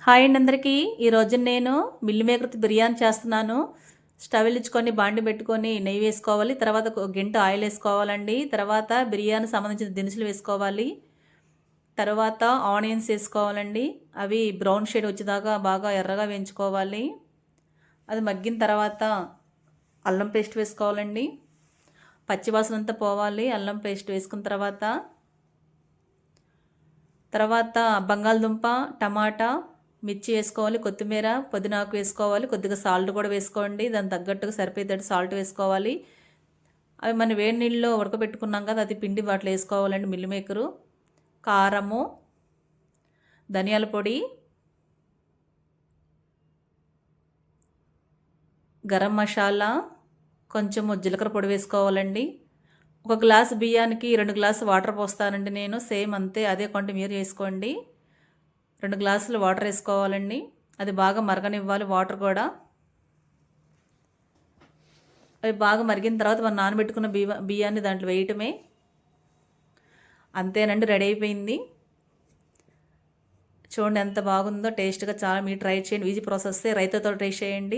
Hi అండి అందరికీ. ఈరోజు నేను మిల్ మేకర్తో బిర్యానీ చేస్తున్నాను. స్టవ్ వెలిగించుకొని బాండి పెట్టుకొని నెయ్యి వేసుకోవాలి. తర్వాత ఒక గంట ఆయిల్ వేసుకోవాలండి. తర్వాత బిర్యానీ సంబంధించిన దినుసులు వేసుకోవాలి. తర్వాత ఆనియన్స్ వేసుకోవాలండి. అవి బ్రౌన్ షేడ్ వచ్చేదాకా బాగా ఎర్రగా వేయించుకోవాలి. అది మగ్గిన తర్వాత అల్లం పేస్ట్ వేసుకోవాలండి. పచ్చివాసన అంతా పోవాలి. అల్లం పేస్ట్ వేసుకున్న తర్వాత బంగాళదుంప, టమాటా, మిర్చి వేసుకోవాలి. కొత్తిమీర, పుదీనాకు వేసుకోవాలి. కొద్దిగా సాల్ట్ కూడా వేసుకోండి. దానికి తగ్గట్టుగా సరిపోయేటట్టు సాల్ట్ వేసుకోవాలి. అవి మనం వేడి నీళ్ళలో ఉడకబెట్టుకున్నాం కదా, అది పిండి వాటిలో వేసుకోవాలండి. మిల్ మేకరు, కారము, ధనియాల పొడి, గరం మసాలా, కొంచెము జీలకర్ర పొడి వేసుకోవాలండి. ఒక గ్లాసు బియ్యానికి 2 గ్లాసు వాటర్ పోస్తానండి నేను. సేమ్ అంతే, అదే క్వాంటిటీ మీరు వేసుకోండి. 2 గ్లాసులు వాటర్ వేసుకోవాలండి. అది బాగా మరగనివ్వాలి వాటర్ కూడా. అవి బాగా మరిగిన తర్వాత మనం నానబెట్టుకున్న బియ్యాన్ని దాంట్లో వేయటమే. అంతేనండి, రెడీ అయిపోయింది. చూడండి ఎంత బాగుందో, టేస్ట్గా. చాలా మీరు ట్రై చేయండి. Easy process. రైతాతో ట్రై చేయండి.